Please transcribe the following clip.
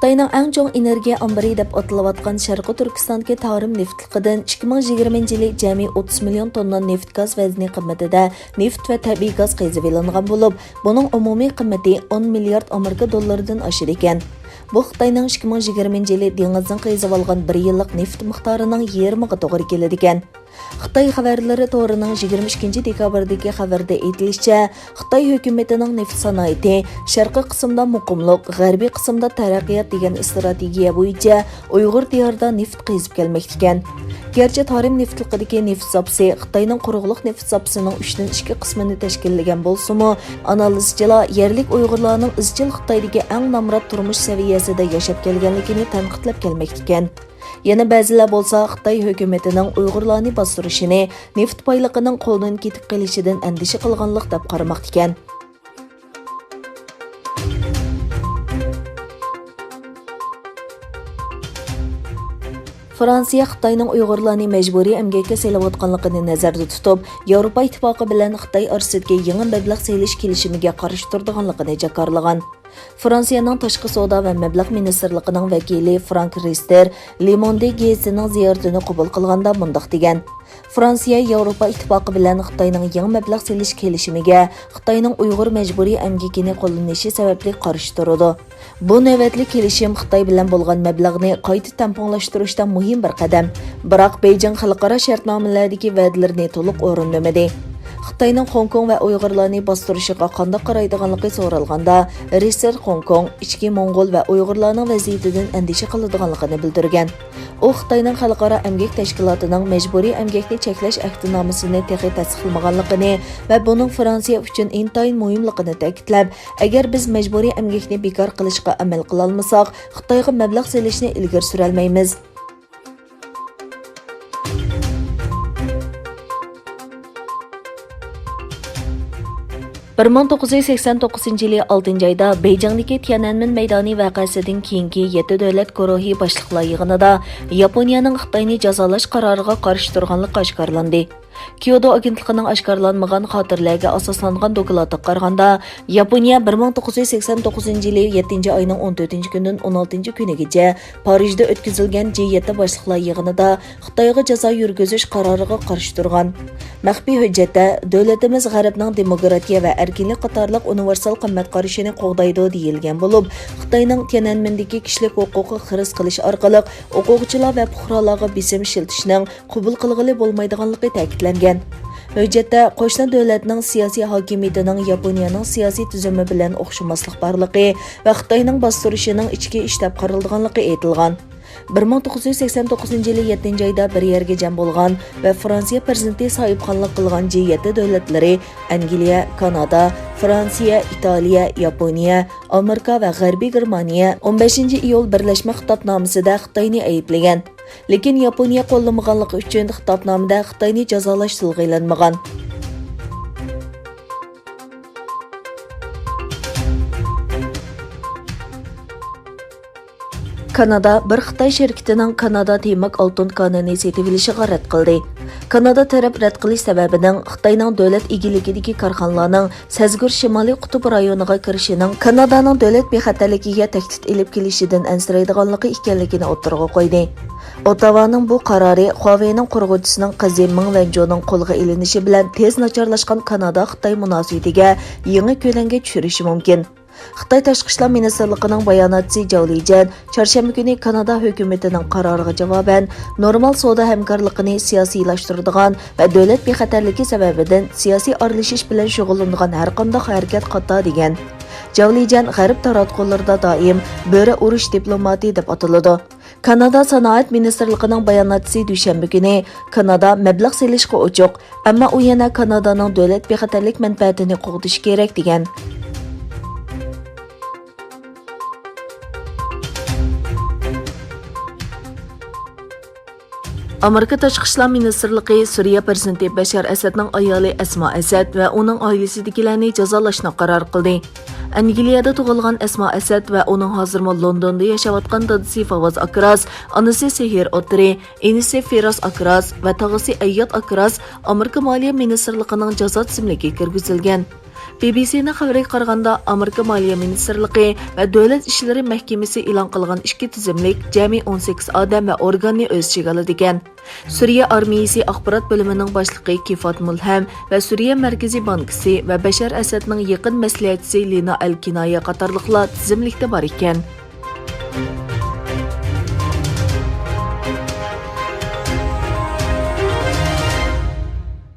Xitayning eng chong energiya ombiri deb atalayotgan Sharqi Turkistondagi tariم nefitlikidan 2020 yili jami 30 million tonna neft gaz vazni qiymatida neft va tabiiy gaz qazib olingan bo'lib, buning umumiy qiymati 10 milliard Amerika dollaridan oshar ekan. Bu Xitayning 2020 yili dengizdan qazib olgan 1 yillik neft miqdorining yarmiga to'g'ri keladi ekan. Xitay xəvərləri to'rining 22 dekabrdagi xabarda aytilishicha, Xitay hukumatining neft sanoati sharqiy qismda muqimlik, g'arbiy qismda taraqqiyot degan strategiya bo'yicha Uyg'ur diyorida neft qazib kelmoqda ekan. Gerçi tariم nefitlikidagi neft zapsi Xitayning quruqliq neft zapsining 3dan 2 qismini tashkillagan bo'lsa-mu, analizchilar yerlik Uyg'urlarning izchil Xitoydagi eng namrat turmush saviyasida yashab kelganligini tanqidlab kelmoqda ekan. Yana ba'zilar bo'lsa Xitoy hukumatining Uyg'urlarni bostirishini neft boyligining qo'ldan ketib qolishidan andisha qilganlik deb qaramoqda ekan. Fıransiya-Xitayning Uyg'urlarni majburiy emgakka selayotganligini nazarda tutib, yاۋرۇپائىتتىپاقى بىلەن Xitoy ئارىسىدىكى yangi mەblەغ سېلىش كېلىشىمىگە قارشىتۇرغانلىقىنى jakarlagan. Францияның ташқы сода ва мәбләғ министрлыгының вәкилі Франк Ристер Le Monde гезитінің зияртыны қабыл қылғанда мұндақ деген. Франция Yevropa-İttipaقı bilan Xitoyning yangi mablag' selish kelishimiga Xitoyning Uyg'ur majburiy emgakini qo'llanishi sababli qarshi turadi. Bu navbatli kelishim Xitoy bilan bo'lgan mablag'ni qayta tamponlashtirishda muhim bir qadam. Biroq Beijing xalqaro shartnomalardagi va'dalarni to'liq o'rinlamadi. Xitoyning Hong Kong va Uyg'urlarni bostirishiga qanday qaraydiganligi so'ralganda, Riser Hong Kong, ichki Mo'ng'ul va Uyg'urlarning vaziyatidan andisha qiladiganligini bildirgan. U Xitoyning xalqaro emgak tashkilotining majburiy emgakni cheklash ahdnomasini texnik tasdiqlamaganligini va buning Fransiya uchun intayin muhimligini ta'kidlab, agar biz majburiy emgakni bekor qilishga amal qila olmasak, Xitoyga mablag' selishni ilgari sura olmaymiz. Bir 1989 yılı 6. ayda Beijing'deki Tiananmen meydani vəqəsidin keyinki 7 dövlət guruhi başlıqlar yığınında Yaponiyanın Xitayni cazalash qararıغاقارشى تۇرغانلىق aşkarlandı. Kyoto agentligining aşkarlanmagan xotirlarga asoslangan dokladga qaraganda, Yaponiya 1989 yılı 7 ayının 14 kundan 16 kunigacha Parijda o'tkazilgan G7 başlıqlar yig'inida Xitoyga jazo yurgizish qaroriga qarshi turgan. Maxfiy hujjatda davlatimiz G'arbning demokratiya va erkinlik qatorliq universal qimmat qarashini qo'g'daydi deyilgan bo'lib, Xitoyning Tiananmendagi kishilik huquqi xiris qilish orqali o'quvchilar va fuqarolarga besim shiltishning qabul qilg'ili bo'lmaydiganligi ta'kidlangan. Hujjatda qo'shni davlatning siyosiy hokimiyatining Yaponiyaning siyosiy tuzumi bilan o'xshamaslik borligi va Xitoyning bostirishining ichki ish deb qaralganligi aytilgan. 1989 yılı 7. ayda bir yerga jam bo'lgan va Fransiya prezidenti sohibxonlik qilgan G7 davlatlari Angliya, Kanada, Fransiya, Italiya, Yaponiya, Amerika va G'arbiy Germaniya 15 iyul birlashma xitobnomasida Xitoyni ayblagan. Lekin Yaponiya qo'llamaganligi uchun xitobnomada Xitoyni jazolash tilg'ilanmagan. Kanada bir Xitoy şirketining Kanada temak altun kanini setib olishiga rad qildi. Kanada taraf rad qilish sababining Xitoyning davlat egiligidagi korxonalarning Sazgur Shimoliy qutub rayoniga kirishining Kanadaning davlat bexatarligiga tahdid elib kelishidan ansiraydiganligi ekanligini o'tirg'a qo'ydi. Ottawaning bu qarori Huawei'ning qurg'uvchisining qizi Ming Wenjuning qo'lga ilinishi bilan tez nacharlashgan Kanada-Xitoy munosabatiga yangi ko'lamga tushirishi mumkin. Xitoy Tashqi ishlar ministrligining bayonotchisi Zhao Lijian chorshanba kuni Kanada hukumatining qaroriga javoban normal savdo hamkorligini siyosiylashtiradigan va davlat bexatarligi sababidan siyosiy aralashish bilan shug'ullanadigan har qanday harakat qatta degan. Zhao Lijian g'arb taratqularida doim bo'ri urush diplomati deb ataladi. Kanada sanoat ministrligining bayonotchisi dushanba kuni Kanada mablag' selishga ochiq, ammo u yana Kanadaning davlat bexatarlik manfaatini qo'g'dish kerak degan. Amerika Tashqi ishlar ministrligi Suriya prezidenti Bashar Asadning ayoli Asma Asad va uning oilasidagilarni jazolashni qaror qildi. Angliyada tug'ilgan Asma Asad va uning hozirmi Londonda yashayotgan dadasi Favoz Akras, onasi Sehir O'tri, inisi Firoz Akras va tog'asi Ayyot Akras Amerika Moliya ministrligining jazo tizimiga kirgizilgan. BBC'ning xabariga qaraganda, Amerika Moliya ministrligi va Davlat ishlari mahkamasi e'lon qilgan ishki tizimlik jami 18 odam va organni o'z ichiga oladi ekan. Suriya armiyasi axborot bo'limining boshlig'i Kifat Mulham va Suriya Markaziy bankisi va Bashar Asadning yaqin maslahatchisi Lina Al-Kinoya qatorliqlar tizimlikda bor ekan.